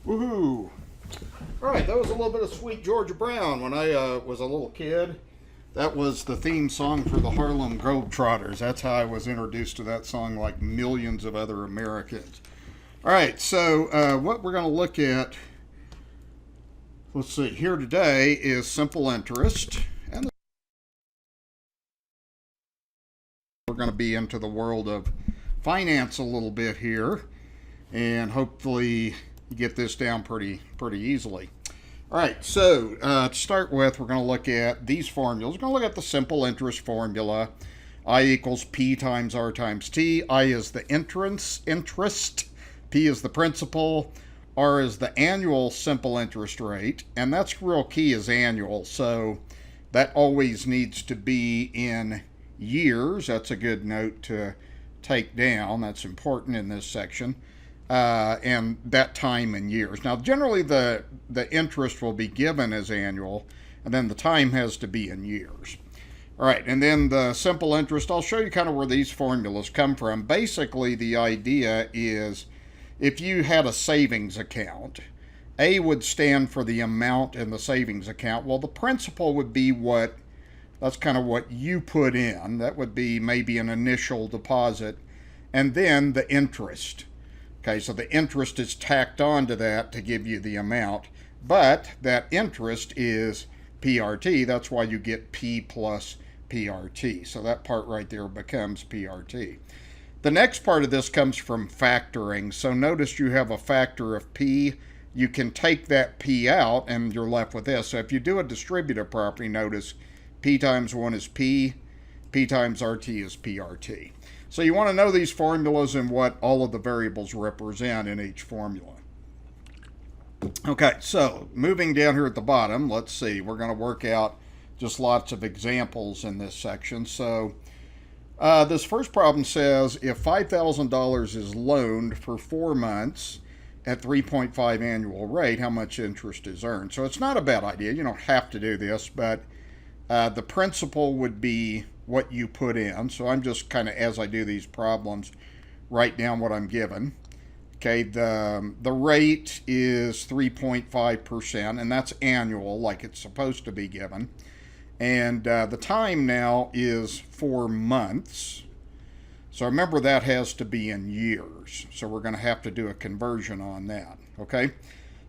Woohoo! All right, that was a little bit of Sweet Georgia Brown when I was a little kid. That was the theme song for the Harlem Globetrotters. That's how I was introduced to that song, like millions of other Americans. All right, so what we're going to look at, let's see, here today is simple interest. And we're going to be into the world of finance a little bit here, and hopefully get this down pretty easily. All right, so to start with, we're going to look at these formulas. We're going to look at the simple interest formula. I equals P times R times T. I is the interest, P is the principal, R is the annual simple interest rate, and that's real key is annual, so that always needs to be in years. That's a good note to take down. That's important in this section. And that time in years. Now, generally the interest will be given as annual, and then the time has to be in years. All right, and then the simple interest, I'll show you kind of where these formulas come from. Basically, the idea is if you had a savings account, A would stand for the amount in the savings account. Well, the principal would be that's kind of what you put in. That would be maybe an initial deposit, and then the interest. Okay, so the interest is tacked on to that to give you the amount, but that interest is PRT. That's why you get P plus PRT. So that part right there becomes PRT. The next part of this comes from factoring. So notice you have a factor of P. You can take that P out and you're left with this. So if you do a distributive property, notice P times 1 is P, P times RT is PRT. So you want to know these formulas and what all of the variables represent in each formula. Okay, so moving down here at the bottom, let's see. We're going to work out just lots of examples in this section. So this first problem says if $5,000 is loaned for 4 months at 3.5 annual rate, how much interest is earned? So it's not a bad idea. You don't have to do this, but the principal would be what you put in. So I'm just kind of, as I do these problems, write down what I'm given. Okay, the rate is 3.5%, and that's annual, like it's supposed to be given. And the time now is 4 months. So remember that has to be in years. So we're going to have to do a conversion on that, okay?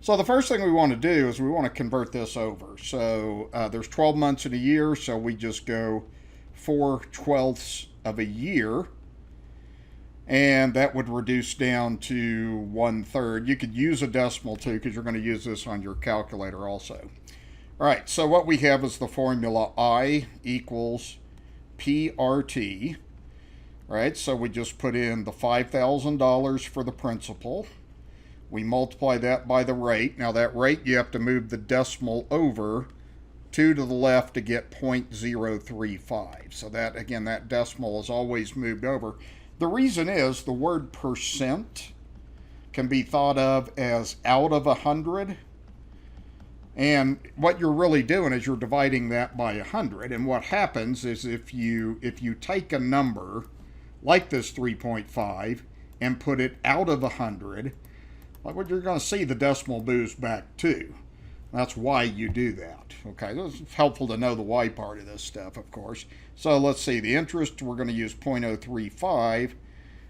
So the first thing we want to do is we want to convert this over. So there's 12 months in a year, so we just go 4/12 of a year, and that would reduce down to 1/3. You could use a decimal too, because you're going to use this on your calculator also. All right, so what we have is the formula I equals PRT. All right, so we just put in the $5,000 for the principal. We multiply that by the rate. Now that rate, you have to move the decimal over 2 to the left to get 0.035. So that, again, that decimal is always moved over. The reason is the word percent can be thought of as out of 100. And what you're really doing is you're dividing that by 100. And what happens is if you take a number like this 3.5 and put it out of 100, like what you're going to see, the decimal moves back too. That's why you do that. Okay, it's helpful to know the y part of this stuff, of course. So let's see, the interest, we're going to use 0.035.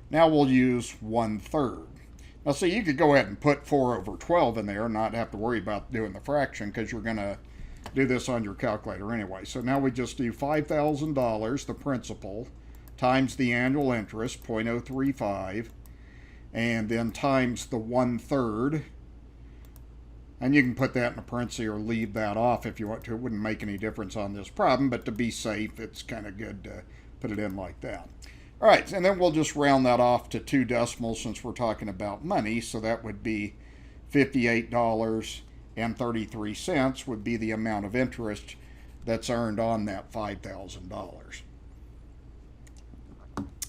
Now we'll use 1/3. Now see, you could go ahead and put 4/12 in there and not have to worry about doing the fraction, because you're going to do this on your calculator anyway. So now we just do $5,000, the principal, times the annual interest, 0.035. and then times the 1/3. And you can put that in a parenthesis or leave that off if you want to. It wouldn't make any difference on this problem, but to be safe, it's kind of good to put it in like that. All right, and then we'll just round that off to 2 decimals since we're talking about money. So that would be $58.33 would be the amount of interest that's earned on that $5,000.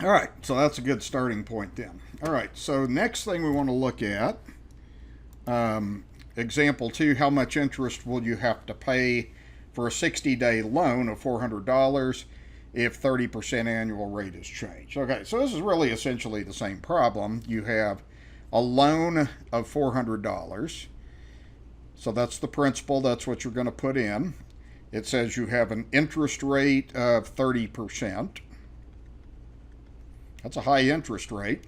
All right, so that's a good starting point then. All right, so next thing we want to look at, example 2, how much interest will you have to pay for a 60-day loan of $400 if 30% annual rate is changed? Okay, so this is really essentially the same problem. You have a loan of $400. So that's the principal, that's what you're going to put in. It says you have an interest rate of 30%. That's a high interest rate.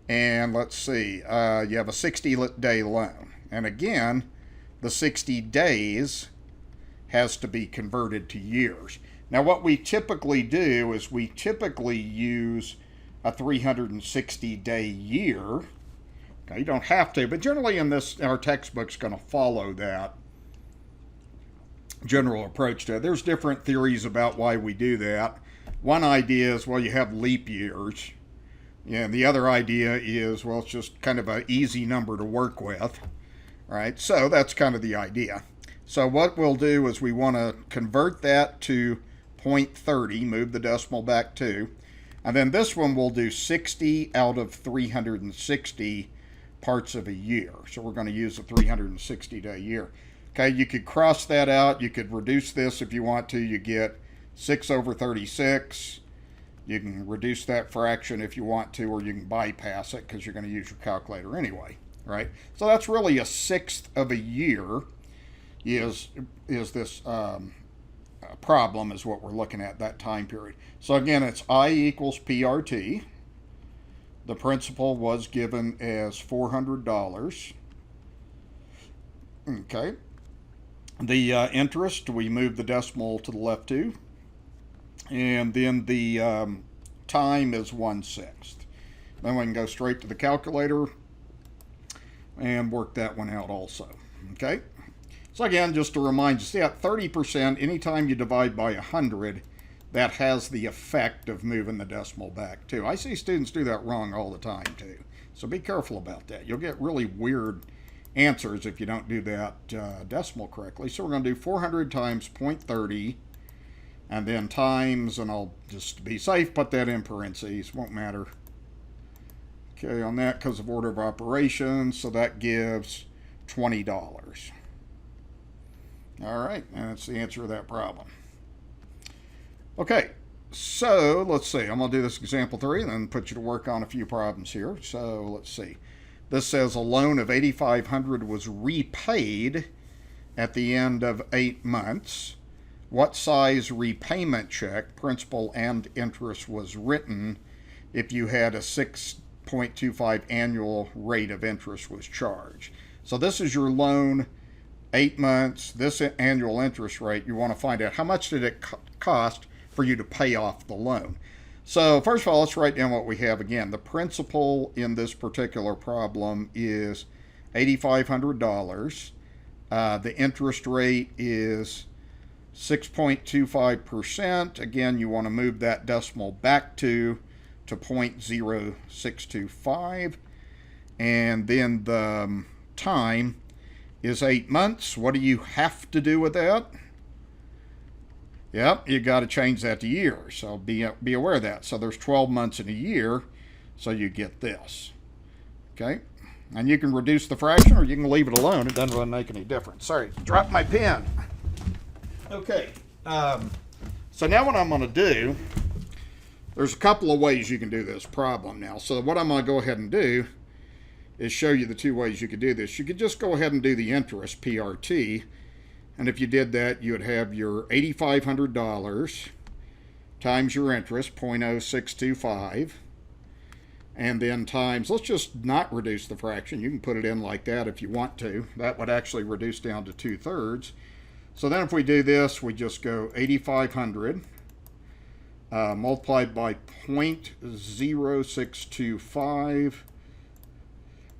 And let's see, you have a 60-day loan. And again, the 60 days has to be converted to years. Now, what we typically do is we typically use a 360-day year. Okay, you don't have to, but generally in this, our textbook's going to follow that general approach to it. There's different theories about why we do that. One idea is, well, you have leap years. Yeah, and the other idea is, well, it's just kind of an easy number to work with. Right, so that's kind of the idea. So what we'll do is we want to convert that to 0.30, move the decimal back 2, and then this one we'll do 60 out of 360 parts of a year. So we're going to use a 360-day year. Okay, you could cross that out. You could reduce this if you want to. You get 6 over 36. You can reduce that fraction if you want to, or you can bypass it because you're going to use your calculator anyway. Right, so that's really a 1/6 of a year is this problem is what we're looking at, that time period. So again, it's I equals PRT. The principal was given as $400. Okay, the interest, we move the decimal to the left 2, and then the time is 1/6. Then we can go straight to the calculator and work that one out also. Okay, so again, just to remind you, see that 30%, anytime you divide by 100, that has the effect of moving the decimal back too. I see students do that wrong all the time too, so be careful about that. You'll get really weird answers if you don't do that decimal correctly. So we're going to do 400 times 0.30, and then times, and I'll just be safe put that in parentheses, won't matter. Okay, on that because of order of operations, so that gives $20. All right, and that's the answer to that problem. Okay, so let's see. I'm going to do this example 3 and then put you to work on a few problems here. So let's see. This says a loan of $8,500 was repaid at the end of 8 months. What size repayment check, principal and interest, was written if you had a 6.25 annual rate of interest was charged? So this is your loan, 8 months, this annual interest rate. You want to find out how much did it cost for you to pay off the loan. So first of all, let's write down what we have again. The principal in this particular problem is $8,500. The interest rate is 6.25%. Again, you want to move that decimal back to 0.0625. And then the time is 8 months. What do you have to do with that? Yep, you got to change that to years. So be aware of that. So there's 12 months in a year, so you get this. Okay, and you can reduce the fraction or you can leave it alone. It doesn't really make any difference. Sorry, dropped my pen. Okay, so now what I'm going to do, there's a couple of ways you can do this problem now. So what I'm going to go ahead and do is show you the 2 ways you could do this. You could just go ahead and do the interest, PRT. And if you did that, you would have your $8,500 times your interest, 0.0625, and then times, let's just not reduce the fraction. You can put it in like that if you want to. That would actually reduce down to 2/3. So then if we do this, we just go 8,500 multiplied by 0.0625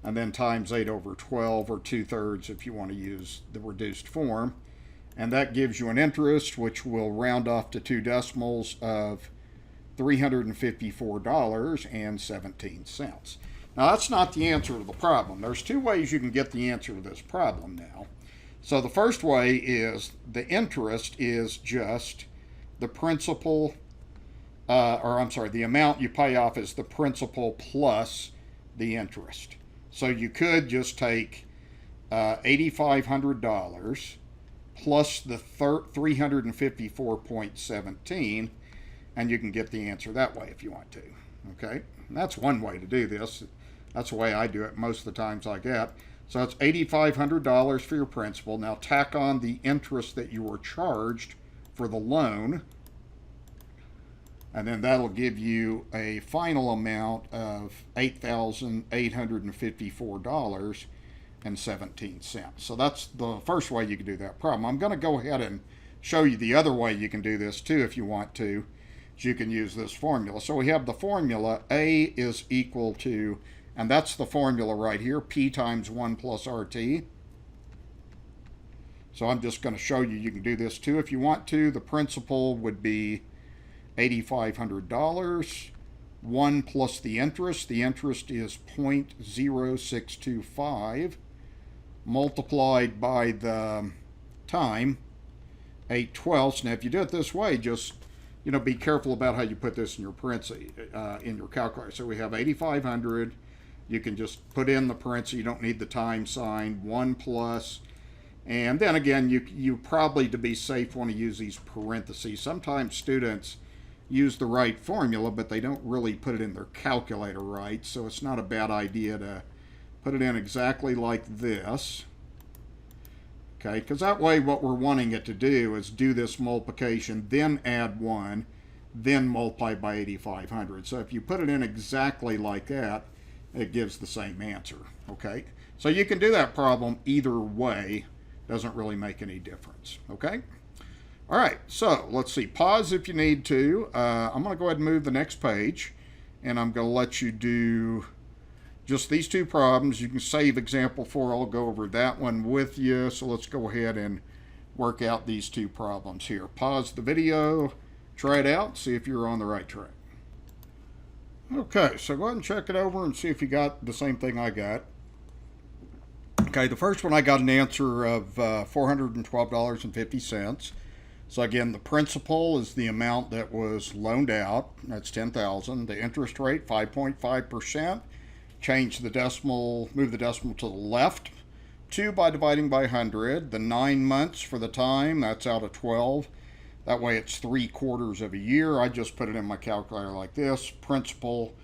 and then times 8 over 12, or 2/3 if you want to use the reduced form. And that gives you an interest, which will round off to 2 decimals, of $354.17. Now, that's not the answer to the problem. There's 2 ways you can get the answer to this problem now. So the first way is the interest is just the principal, the amount you pay off is the principal plus the interest. So you could just take $8,500 plus the 354.17, and you can get the answer that way if you want to. Okay, and that's one way to do this. That's the way I do it most of the times I get. So it's $8,500 for your principal. Now tack on the interest that you were charged for the loan, and then that'll give you a final amount of $8,854.17. So that's the first way you can do that problem. I'm going to go ahead and show you the other way you can do this too if you want to. You can use this formula. So we have the formula A is equal to, and that's the formula right here, P times 1 plus RT. So I'm just going to show you can do this too if you want to. The principal would be $8,500, 1 plus the interest. The interest is 0.0625 multiplied by the time, 8/12. Now if you do it this way, just be careful about how you put this in your in your calculator. So we have 8,500. You can just put in the parentheses. You don't need the time sign. 1 plus, and then again, you probably, to be safe, want to use these parentheses. Sometimes students use the right formula, but they don't really put it in their calculator right. So it's not a bad idea to put it in exactly like this. Okay, because that way what we're wanting it to do is do this multiplication, then add 1, then multiply by 8,500. So if you put it in exactly like that, it gives the same answer. Okay, so you can do that problem either way. Doesn't really make any difference. Okay. All right, so let's see. Pause if you need to. I'm going to go ahead and move the next page, and I'm going to let you do just these 2 problems. You can save example 4. I'll go over that one with you. So let's go ahead and work out these 2 problems here. Pause the video, try it out, see if you're on the right track. Okay, so go ahead and check it over and see if you got the same thing I got. Okay, the first one I got an answer of $412.50. So again, the principal is the amount that was loaned out. That's $10,000. The interest rate, 5.5%. Change the decimal, move the decimal to the left. 2 by dividing by 100. The 9 months for the time, that's out of 12. That way it's 3/4 of a year. I just put it in my calculator like this. Principal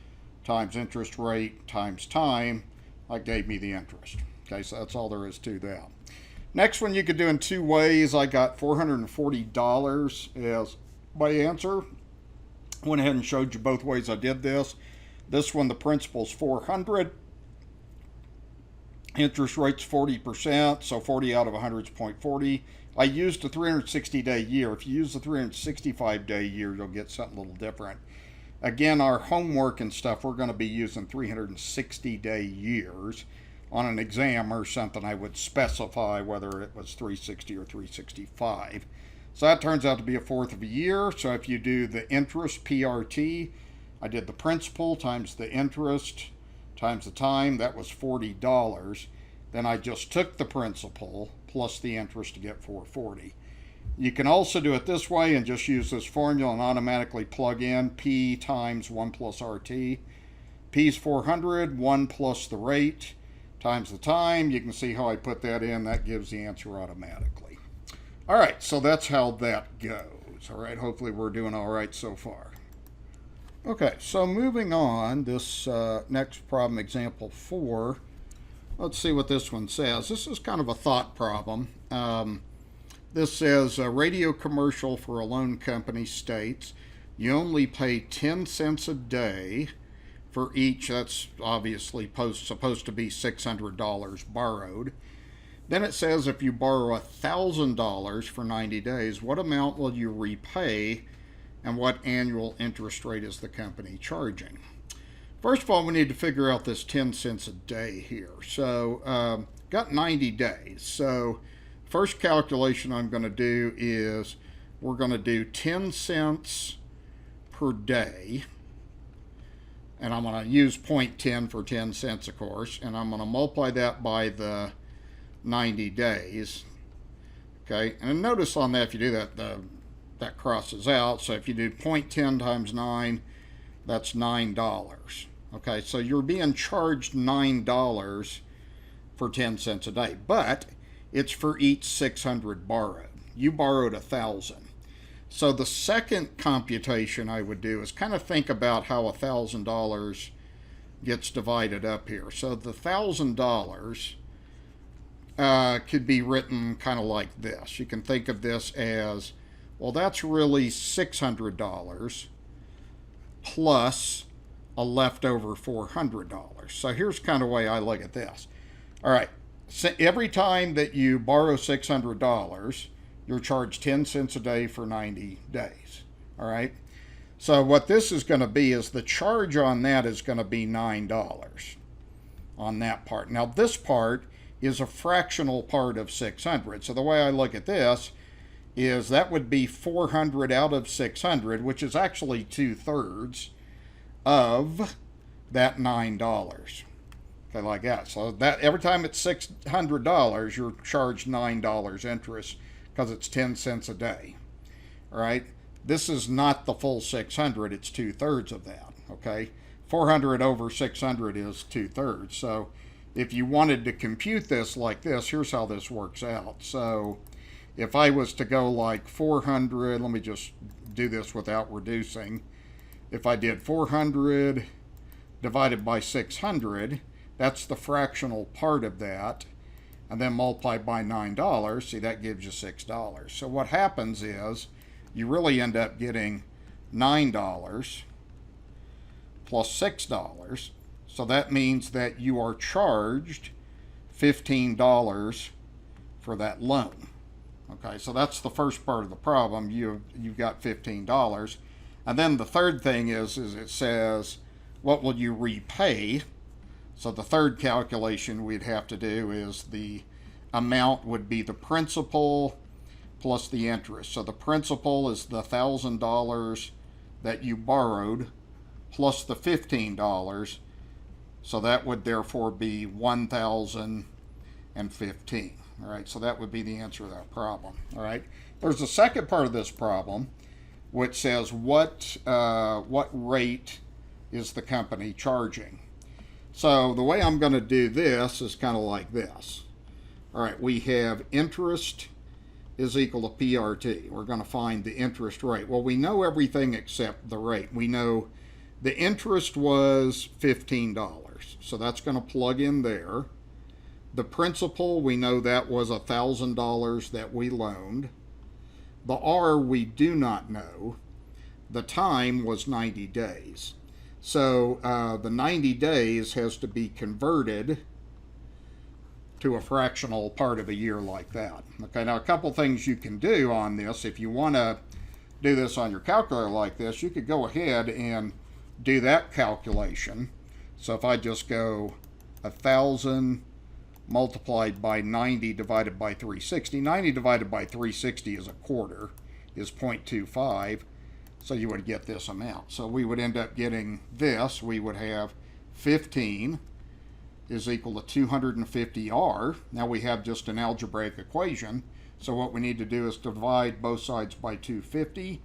times interest rate times time. That gave me the interest. Okay, so that's all there is to that. Next one you could do in 2 ways. I got $440 as my answer. Went ahead and showed you both ways I did this. This one, the principal's $400. Interest rate's 40%, so 40 out of 100 is 0.40. I used a 360-day year. If you use the 365-day year, you'll get something a little different. Again, our homework and stuff, we're going to be using 360-day years. On an exam or something, I would specify whether it was 360 or 365. So that turns out to be 1/4 of a year. So if you do the interest, PRT, I did the principal times the interest times the time, that was $40. Then I just took the principal plus the interest to get $440. You can also do it this way and just use this formula and automatically plug in P times 1 plus RT. P is 400, 1 plus the rate times the time. You can see how I put that in. That gives the answer automatically. All right, so that's how that goes. All right, hopefully we're doing all right so far. Okay, so moving on, this next problem, example 4, let's see what this one says. This is kind of a thought problem. This says a radio commercial for a loan company states you only pay 10 cents a day for each, that's obviously supposed to be $600 borrowed. Then it says if you borrow $1,000 for 90 days, what amount will you repay and what annual interest rate is the company charging? First of all, we need to figure out this 10 cents a day here. So got 90 days. So first calculation I'm going to do is we're going to do 10 cents per day. And I'm going to use 0.10 for 10 cents, of course. And I'm going to multiply that by the 90 days. Okay, and notice on that, if you do that, that crosses out. So if you do 0.10 times 9, that's $9. Okay, so you're being charged $9 for 10 cents a day, but it's for each 600 borrowed. You borrowed 1,000. So the second computation I would do is kind of think about how $1,000 gets divided up here. So the $1,000 could be written kind of like this. You can think of this as, well, that's really $600 plus a leftover $400. So here's kind of the way I look at this. All right, so every time that you borrow $600, you're charged 10 cents a day for 90 days. All right, so what this is going to be is the charge on that is going to be $9 on that part. Now this part is a fractional part of 600. So the way I look at this is that would be 400 out of 600, which is actually 2/3 of that $9. Okay, like that. So that every time it's $600, you're charged $9 interest because it's 10 cents a day. All right. This is not the full 600. It's 2/3 of that. Okay. 400 over 600 is 2/3. So if you wanted to compute this like this, here's how this works out. So if I was to go like 400, let me just do this without reducing. If I did 400 divided by 600, that's the fractional part of that, and then multiply by $9, see, that gives you $6. So what happens is you really end up getting $9 plus $6. So that means that you are charged $15 for that loan. Okay, so that's the first part of the problem. You've got $15. And then the third thing is it says, what will you repay? So the third calculation we'd have to do is the amount would be the principal plus the interest. So the principal is the $1,000 that you borrowed plus the $15. So that would therefore be $1,015. All right, so that would be the answer to that problem. All right, there's a second part of this problem which says what rate is the company charging. So the way I'm going to do this is kind of like this. All right, we have interest is equal to PRT. We're going to find the interest rate. Well, we know everything except the rate. We know the interest was $15, so that's going to plug in there. The principal, we know that was $1,000 that we loaned. The R we do not know. The time was 90 days. So the 90 days has to be converted to a fractional part of a year like that. Okay, now a couple things you can do on this. If you want to do this on your calculator like this, you could go ahead and do that calculation. So if I just go 1,000 multiplied by 90 divided by 360. 90 divided by 360 is a quarter, is 0.25. So you would get this amount. So we would end up getting this. We would have 15 is equal to 250R. Now we have just an algebraic equation. So what we need to do is divide both sides by 250.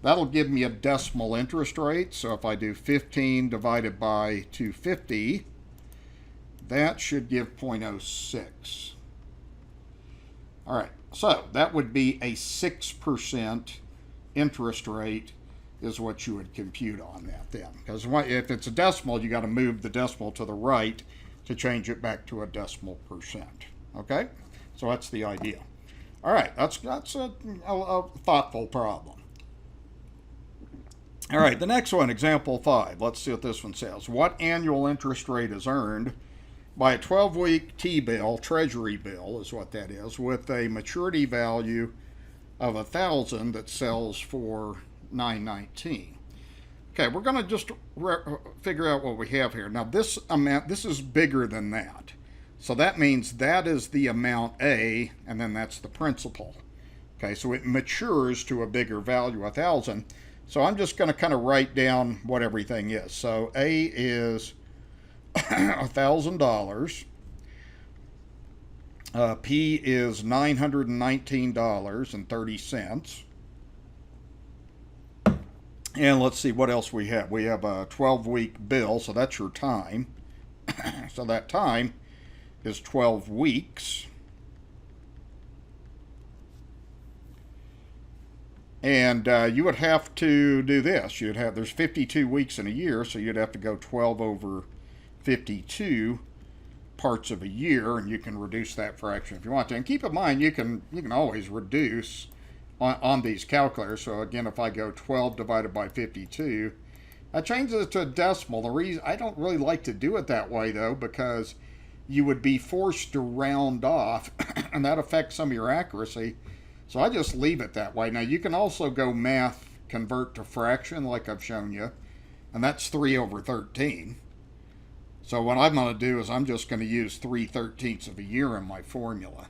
That'll give me a decimal interest rate. So if I do 15 divided by 250, that should give 0.06. All right, so that would be a 6% interest rate is what you would compute on that then. Because if it's a decimal, you got to move the decimal to the right to change it back to a decimal percent. Okay, so that's the idea. All right, that's a thoughtful problem. All right, the next one, example 5. Let's see what this one says. What annual interest rate is earned by a 12-week T-bill, treasury bill is what that is, with a maturity value of $1,000 that sells for $9.19. Okay, we're going to just figure out what we have here. Now this amount, this is bigger than that. So that means that is the amount A, and then that's the principal. Okay, so it matures to a bigger value, 1,000. So I'm just going to kind of write down what everything is. So A is $1,000. P is $919.30. And let's see what else we have. We have a 12-week bill, so that's your time. So that time is 12 weeks. And you would have to do this. There's 52 weeks in a year, so you'd have to go 12 over 52 parts of a year, and you can reduce that fraction if you want to. And keep in mind, you can always reduce on these calculators. So again, if I go 12 divided by 52, that changes it to a decimal. The reason I don't really like to do it that way, though, because you would be forced to round off, and that affects some of your accuracy. So I just leave it that way. Now you can also go math convert to fraction like I've shown you, and that's 3 over 13. So what I'm going to do is I'm just going to use 3/13 of a year in my formula.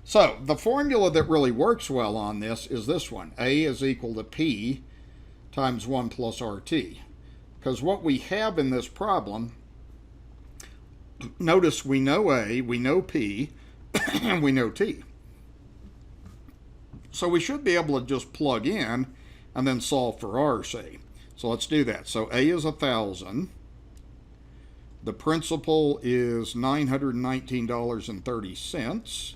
So the formula that really works well on this is this one. A is equal to P times 1 plus RT. Because what we have in this problem, notice we know A, we know P, and we know T. So we should be able to just plug in and then solve for RC. So let's do that. So A is 1,000. The principal is $919.30.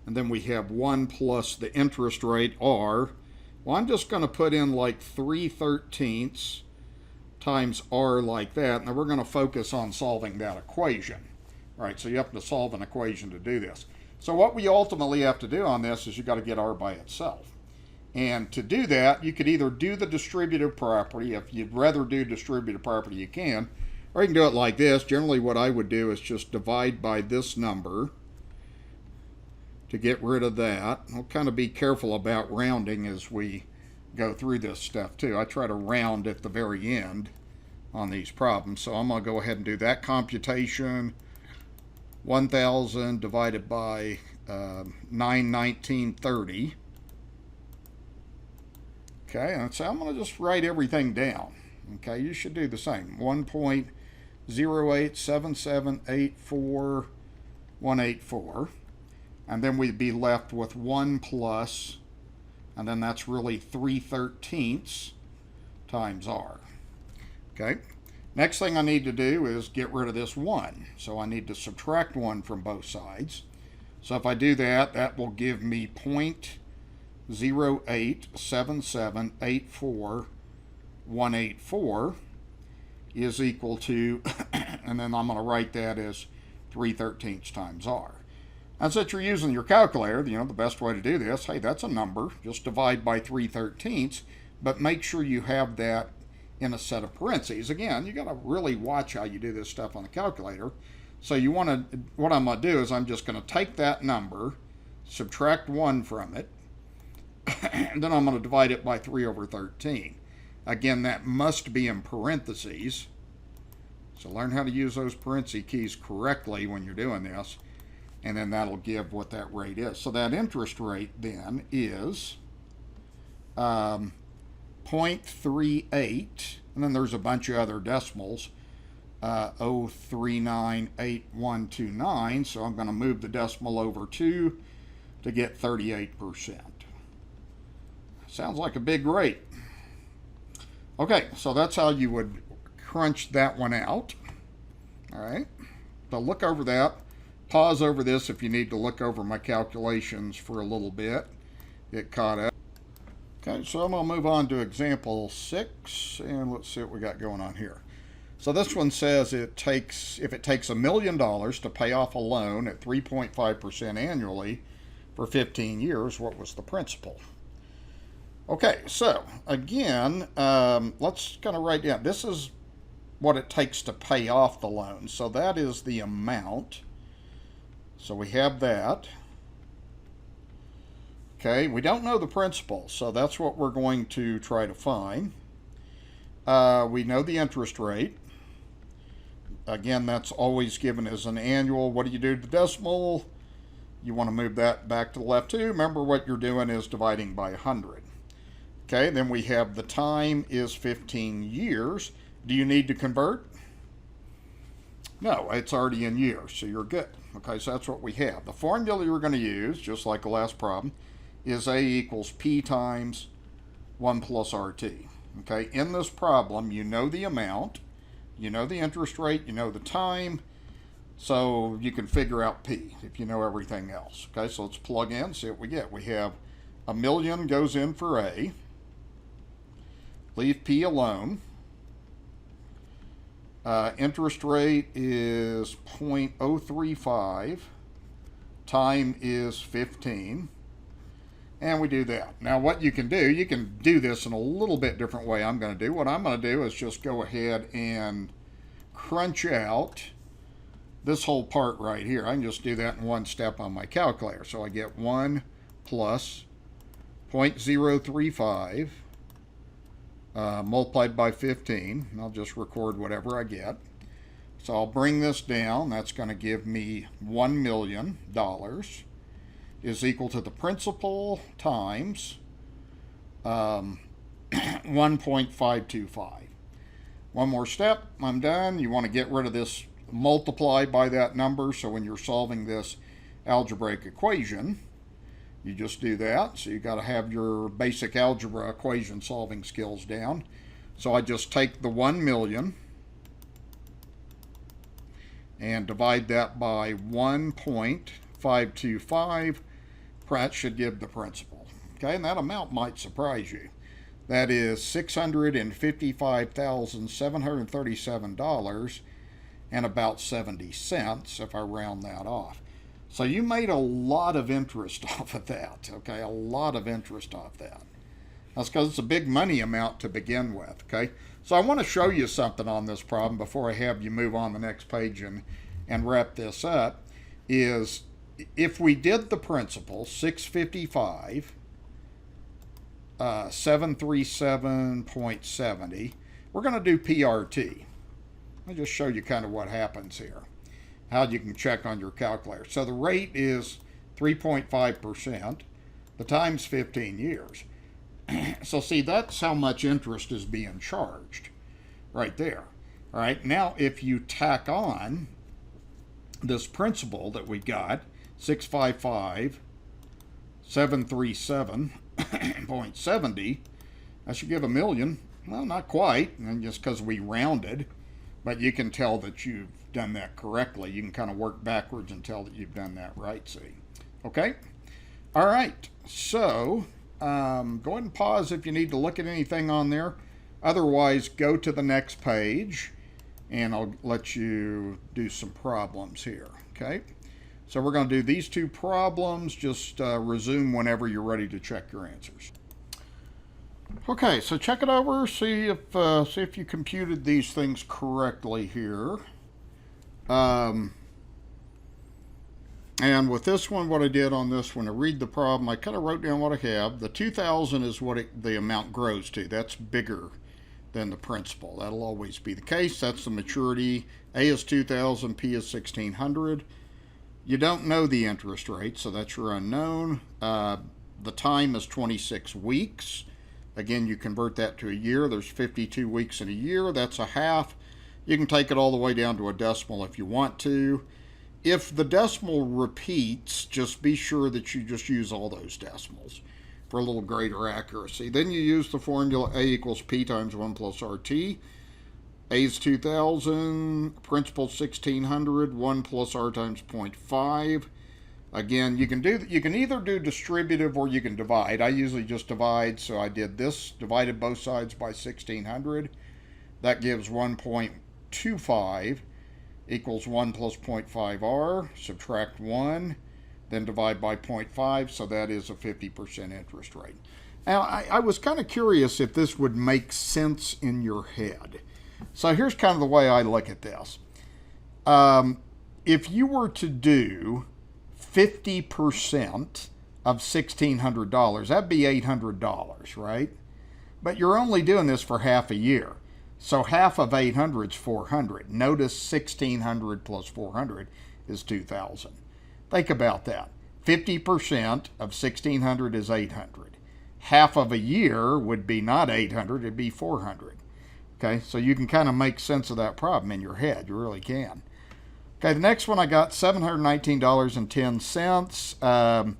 And then we have 1 plus the interest rate, R. Well, I'm just going to put in like 3/13 times R like that. And then we're going to focus on solving that equation. All right, so you have to solve an equation to do this. So what we ultimately have to do on this is you got to get R by itself. And to do that, you could either do the distributive property. If you'd rather do distributive property, you can. Or you can do it like this. Generally, what I would do is just divide by this number to get rid of that. I'll kind of be careful about rounding as we go through this stuff too. I try to round at the very end on these problems. So I'm going to go ahead and do that computation. 1,000 divided by 919.30. Okay, and so I'm going to just write everything down. Okay, you should do the same. 1.087784184. And then we'd be left with 1 plus, and then that's really 3/13 times R. Okay, next thing I need to do is get rid of this 1. So I need to subtract 1 from both sides. So if I do that, that will give me 0.087784 is equal to, and then I'm going to write that as 3/13 times R. And since you're using your calculator, the best way to do this, hey, that's a number. Just divide by 3/13, but make sure you have that in a set of parentheses. Again, you got to really watch how you do this stuff on the calculator. So what I'm going to do is I'm just going to take that number, subtract 1 from it, and then I'm going to divide it by 3 over 13. Again, that must be in parentheses. So learn how to use those parentheses keys correctly when you're doing this. And then that'll give what that rate is. So that interest rate then is 0.38, and then there's a bunch of other decimals, 0.0398129, so I'm going to move the decimal over 2 to get 38%. Sounds like a big rate. Okay, so that's how you would crunch that one out. All right, so look over that. Pause over this if you need to look over my calculations for a little bit. Get caught up. Okay, so I'm going to move on to example 6, and let's see what we got going on here. So this one says if it takes $1 million to pay off a loan at 3.5% annually for 15 years, what was the principal? Okay, so again, let's kind of write down. This is what it takes to pay off the loan. So that is the amount. So we have that. Okay, we don't know the principal, so that's what we're going to try to find. We know the interest rate. Again, that's always given as an annual. What do you do to the decimal? You want to move that back to the left too. Remember, what you're doing is dividing by 100. Okay, then we have the time is 15 years. Do you need to convert? No, it's already in years, so you're good. Okay, so that's what we have. The formula you're going to use, just like the last problem, is A equals P times 1 plus RT. Okay, in this problem, you know the amount, you know the interest rate, you know the time, so you can figure out P if you know everything else. Okay, so let's plug in, see what we get. We have $1 million goes in for A. Leave P alone. Interest rate is 0.035. Time is 15. And we do that. Now what you can do this in a little bit different way I'm going to do. What I'm going to do is just go ahead and crunch out this whole part right here. I can just do that in one step on my calculator. So I get 1 plus 0.035 multiplied by 15. And I'll just record whatever I get. So I'll bring this down. That's going to give me $1 million is equal to the principal times 1.525. One more step, I'm done. You want to get rid of this multiply by that number, so when you're solving this algebraic equation, you just do that. So you got to have your basic algebra equation solving skills down. So I just take the 1 million and divide that by 1.525. That should give the principal. Okay, and that amount might surprise you. That is $655,737 and about 70 cents if I round that off. So you made a lot of interest off of that. Okay, a lot of interest off that. That's because it's a big money amount to begin with. Okay, so I want to show you something on this problem before I have you move on the next page and wrap this up. Is if we did the principal, 655, 737.70, we're going to do PRT. Let me just show you kind of what happens here, how you can check on your calculator. So the rate is 3.5%. The time's 15 years. So see, that's how much interest is being charged right there. All right, now if you tack on this principal that we got, 655, 737.70, that should give $1 million. Well, not quite, and just because we rounded, but you can tell that you've done that correctly. You can kind of work backwards and tell that you've done that right, see. Okay? All right, so go ahead and pause if you need to look at anything on there. Otherwise, go to the next page, and I'll let you do some problems here, okay? So we're going to do these two problems. Just resume whenever you're ready to check your answers. Okay, so check it over, see if you computed these things correctly here. And with this one, what I did on this one, to read the problem, I kind of wrote down what I have. The 2,000 is what the amount grows to. That's bigger than the principal. That'll always be the case. That's the maturity. A is 2,000, P is 1,600. You don't know the interest rate, so that's your unknown. The time is 26 weeks. Again, you convert that to a year. There's 52 weeks in a year. That's a half. You can take it all the way down to a decimal if you want to. If the decimal repeats, just be sure that you just use all those decimals for a little greater accuracy. Then you use the formula A equals P times 1 plus RT. A is 2,000, principal 1,600, 1 plus R times 0.5. Again, you can either do distributive or you can divide. I usually just divide, so I did this, divided both sides by 1,600. That gives 1.25 equals 1 plus 0.5R, subtract 1, then divide by 0.5, so that is a 50% interest rate. Now, I was kind of curious if this would make sense in your head. So here's kind of the way I look at this. If you were to do 50% of $1,600, that'd be $800, right? But you're only doing this for half a year. So half of 800 is 400. Notice 1600 plus 400 is 2000. Think about that. 50% of 1600 is 800. Half of a year would be not 800, it'd be 400. Okay, so you can kind of make sense of that problem in your head. You really can. Okay, the next one I got $719.10.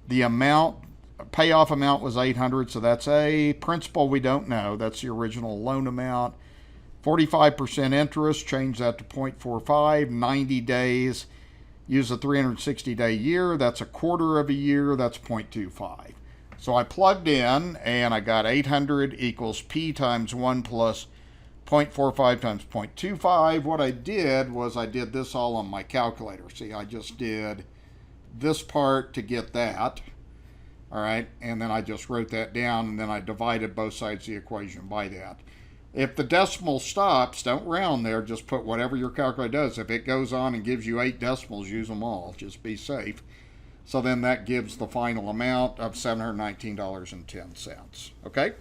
The amount, payoff amount was 800, so that's A. Principal we don't know. That's the original loan amount. 45% interest, change that to 0.45. 90 days, use a 360-day year. That's a quarter of a year. That's 0.25. So I plugged in, and I got 800 equals P times 1 plus 0.45 times 0.25. What I did was I did this all on my calculator. See, I just did this part to get that. All right, and then I just wrote that down, and then I divided both sides of the equation by that. If the decimal stops, don't round there. Just put whatever your calculator does. If it goes on and gives you 8 decimals, use them all. Just be safe. So then that gives the final amount of $719.10. Okay?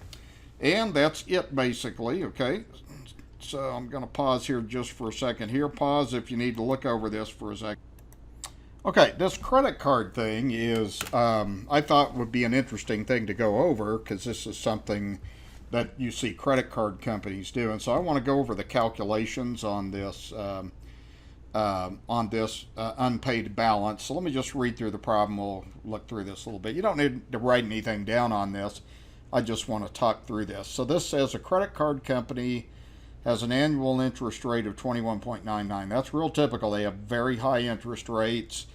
And that's it basically, okay? So I'm going to pause here just for a second here. Pause if you need to look over this for a second. Okay, this credit card thing is, I thought would be an interesting thing to go over because this is something that you see credit card companies do. And so I want to go over the calculations on this unpaid balance. So let me just read through the problem. We'll look through this a little bit. You don't need to write anything down on this. I just want to talk through this. So this says a credit card company has an annual interest rate of 21.99. That's real typical. They have very high interest rates,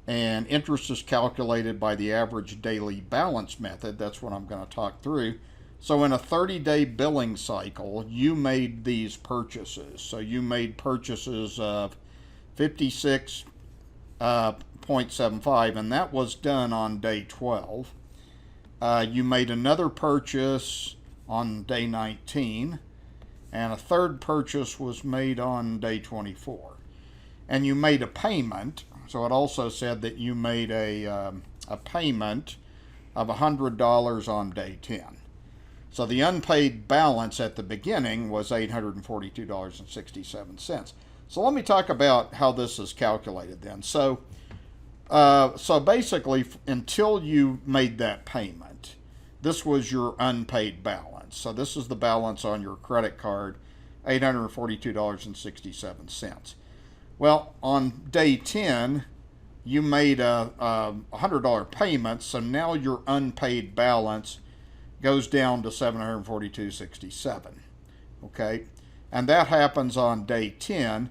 and interest is calculated by the average daily balance method. That's what I'm going to talk through. So in a 30-day billing cycle, you made these purchases. So you made purchases of 56.75, and that was done on day 12. You made another purchase on day 19, and a third purchase was made on day 24. And you made a payment, so it also said that you made a payment of $100 on day 10. So the unpaid balance at the beginning was $842.67. So let me talk about how this is calculated then. So basically, until you made that payment, this was your unpaid balance. So this is the balance on your credit card, $842.67. Well, on day 10, you made a $100 payment, so now your unpaid balance goes down to $742.67. Okay, and that happens on day 10.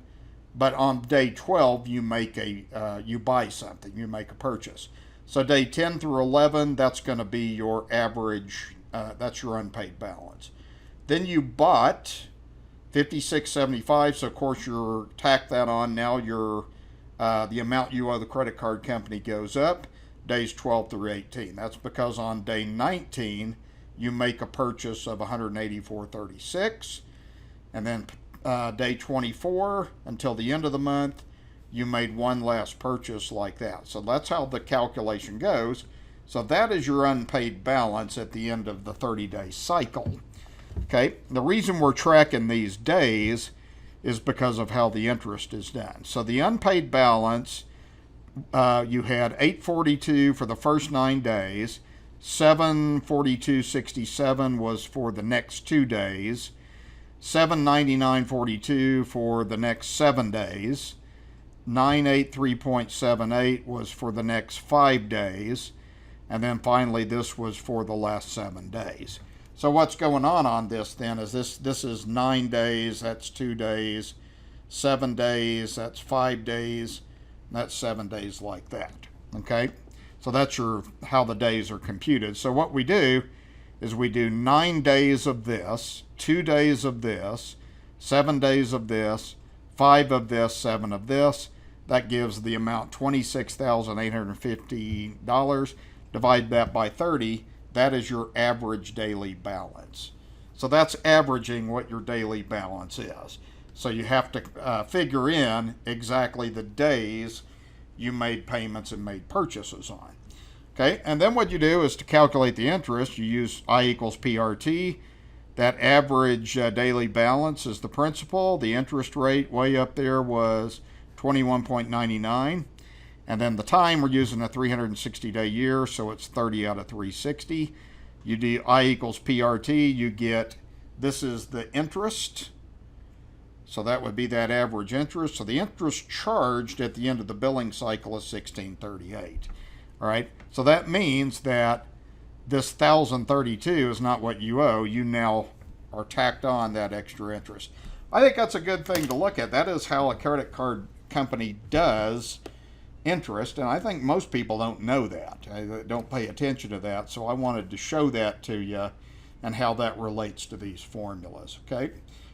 But on day 12, you make you buy something, you make a purchase. So day 10 through 11, that's going to be your average. That's your unpaid balance. Then you bought $56.75. So of course you tack that on. Now your the amount you owe the credit card company goes up. Days 12 through 18. That's because on day 19 you make a purchase of $184.36, and then day 24 until the end of the month, you made one last purchase like that. So that's how the calculation goes. So that is your unpaid balance at the end of the 30-day cycle. Okay, the reason we're tracking these days is because of how the interest is done. So the unpaid balance, you had 842 for the first 9 days, 742.67 was for the next 2 days, 799.42 for the next 7 days, 983.78 was for the next 5 days, and then finally this was for the last 7 days. So what's going on this then is this is 9 days, that's 2 days, 7 days, that's 5 days, and that's 7 days like that. Okay, so that's how the days are computed. So what we do is we do 9 days of this, 2 days of this, 7 days of this, 5 of this, 7 of this. That gives the amount $26,850. Divide that by 30. That is your average daily balance. So that's averaging what your daily balance is. So you have to figure in exactly the days you made payments and made purchases on. Okay, and then what you do is to calculate the interest, you use I equals PRT. That average daily balance is the principal. The interest rate way up there was 21.99. And then the time, we're using a 360-day year, so it's 30 out of 360. You do I equals PRT, you get, this is the interest. So that would be that average interest. So the interest charged at the end of the billing cycle is $1,638. All right, so that means that this $1,032 is not what you owe. You now are tacked on that extra interest. I think that's a good thing to look at. That is how a credit card company does interest, and I think most people don't know that. They don't pay attention to that, so I wanted to show that to you and how that relates to these formulas, okay?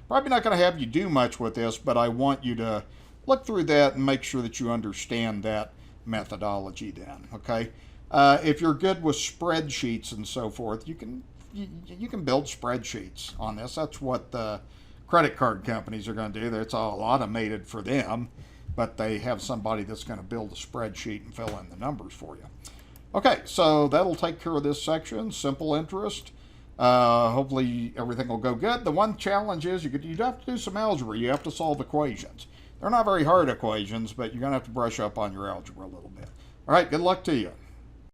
Probably not going to have you do much with this, but I want you to look through that and make sure that you understand that methodology then, okay? If you're good with spreadsheets and so forth, you can build spreadsheets on this. That's what the credit card companies are going to do. It's all automated for them, but they have somebody that's going to build a spreadsheet and fill in the numbers for you. Okay, so that'll take care of this section, simple interest. Hopefully everything will go good. The one challenge is you have to do some algebra. You have to solve equations. They're not very hard equations, but you're going to have to brush up on your algebra a little bit. All right, good luck to you.